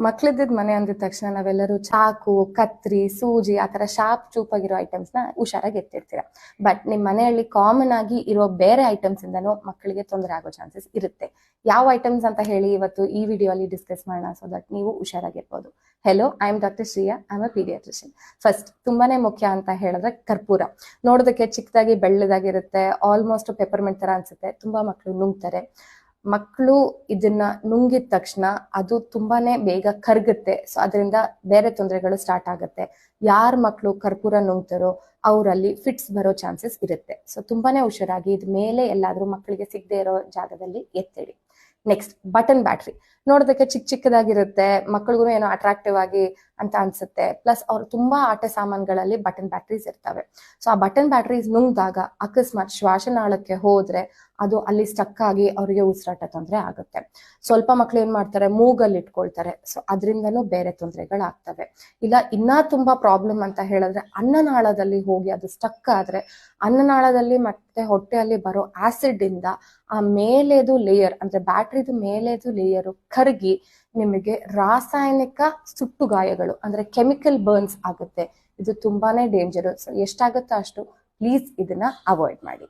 ಮಕ್ಳಿದ್ದಿದ್ ಮನೆ ಅಂದಿದ ತಕ್ಷಣ ನಾವೆಲ್ಲರೂ ಚಾಕು, ಕತ್ರಿ, ಸೂಜಿ ಆತರ ಶಾರ್ಪ್ ಚೂಪಾಗಿರೋ ಐಟಮ್ಸ್ ನ ಹುಷಾರಾಗಿ ಎತ್ತಿರ್ತೀರ. ಬಟ್ ನಿಮ್ ಮನೆಯಲ್ಲಿ ಕಾಮನ್ ಆಗಿ ಇರೋ ಬೇರೆ ಐಟಮ್ಸ್ ಇಂದನೂ ಮಕ್ಕಳಿಗೆ ತೊಂದರೆ ಆಗೋ ಚಾನ್ಸಸ್ ಇರುತ್ತೆ. ಯಾವ ಐಟಮ್ಸ್ ಅಂತ ಹೇಳಿ ಇವತ್ತು ಈ ವಿಡಿಯೋ ಅಲ್ಲಿ ಡಿಸ್ಕಸ್ ಮಾಡೋಣ, ಸೊ ದಟ್ ನೀವು ಹುಷಾರಾಗಿರ್ಬೋದು. Hello, I am doctor Shreya, I am a paediatrician. First ತುಂಬಾನೇ ಮುಖ್ಯ ಅಂತ ಹೇಳಿದ್ರೆ ಕರ್ಪೂರ. ನೋಡೋದಕ್ಕೆ ಚಿಕ್ಕದಾಗಿ ಬೆಳ್ಳದಾಗಿರುತ್ತೆ, ಆಲ್ಮೋಸ್ಟ್ ಪೆಪರ್ಮೆಂಟ್ ತರ ಅನ್ಸುತ್ತೆ. ತುಂಬಾ ಮಕ್ಕಳು ನುಂಗ್ತಾರೆ. ಮಕ್ಕಳು ಇದನ್ನ ನುಂಗಿದ ತಕ್ಷಣ ಅದು ತುಂಬಾನೇ ಬೇಗ ಕರ್ಗುತ್ತೆ. ಸೊ ಅದರಿಂದ ಬೇರೆ ತೊಂದರೆಗಳು ಸ್ಟಾರ್ಟ್ ಆಗುತ್ತೆ. ಯಾರ ಮಕ್ಕಳು ಕರ್ಪೂರ ನುಂಗ್ತಾರೋ ಅವರಲ್ಲಿ ಫಿಟ್ಸ್ ಬರೋ ಚಾನ್ಸಸ್ ಇರುತ್ತೆ. ಸೊ ತುಂಬಾನೇ ಹುಷಾರಾಗಿ ಇದ್ ಮೇಲೆ ಎಲ್ಲಾದ್ರೂ ಮಕ್ಕಳಿಗೆ ಸಿಗದೆ ಇರೋ ಜಾಗದಲ್ಲಿ ಎತ್ತಿಡಿ. Next, button battery. ನೋಡೋದಕ್ಕೆ ಚಿಕ್ಕದಾಗಿರುತ್ತೆ, ಮಕ್ಕಳಿಗೂ ಏನೋ ಅಟ್ರಾಕ್ಟಿವ್ ಆಗಿ ಅಂತ ಅನ್ಸುತ್ತೆ. ಪ್ಲಸ್ ಅವ್ರು ತುಂಬಾ ಆಟ ಸಾಮಾನುಗಳಲ್ಲಿ ಬಟನ್ ಬ್ಯಾಟ್ರೀಸ್ ಇರ್ತವೆ. ಸೊ ಆ ಬಟನ್ ಬ್ಯಾಟ್ರೀಸ್ ನುಂಗ್ದಾಗ ಅಕಸ್ಮಾತ್ ಶ್ವಾಸನಾಳಕ್ಕೆ ಹೋದ್ರೆ ಅದು ಅಲ್ಲಿ ಸ್ಟಕ್ ಆಗಿ ಅವರಿಗೆ ಉಸಿರಾಟ ತೊಂದರೆ ಆಗುತ್ತೆ. ಸ್ವಲ್ಪ ಮಕ್ಳು ಏನ್ ಮಾಡ್ತಾರೆ, ಮೂಗಲ್ಲಿ ಇಟ್ಕೊಳ್ತಾರೆ. ಸೊ ಅದರಿಂದನೂ ಬೇರೆ ತೊಂದರೆಗಳಾಗ್ತವೆ. ಇಲ್ಲ ಇನ್ನ ತುಂಬಾ ಪ್ರಾಬ್ಲಮ್ ಅಂತ ಹೇಳಿದ್ರೆ ಅನ್ನನಾಳದಲ್ಲಿ ಹೋಗಿ ಅದು ಸ್ಟಕ್ ಆದ್ರೆ ಅನ್ನನಾಳದಲ್ಲಿ ಮತ್ತೆ ಹೊಟ್ಟೆಯಲ್ಲಿ ಬರೋ ಆಸಿಡ್ ಇಂದ ಆ ಮೇಲೆದು ಲೇಯರ್ ಅಂದ್ರೆ ಬ್ಯಾಟ್ರಿದು ಮೇಲೆದು ಲೇಯರ್ ಕರಗಿ ನಿಮಗೆ ರಾಸಾಯನಿಕ ಸುಟ್ಟು ಗಾಯಗಳು ಅಂದ್ರೆ ಕೆಮಿಕಲ್ ಬರ್ನ್ಸ್ ಆಗುತ್ತೆ. ಇದು ತುಂಬಾನೇ ಡೇಂಜರಸ್. ಎಷ್ಟಾಗುತ್ತೋ ಅಷ್ಟು ಪ್ಲೀಸ್ ಇದನ್ನ ಅವಾಯ್ಡ್ ಮಾಡಿ.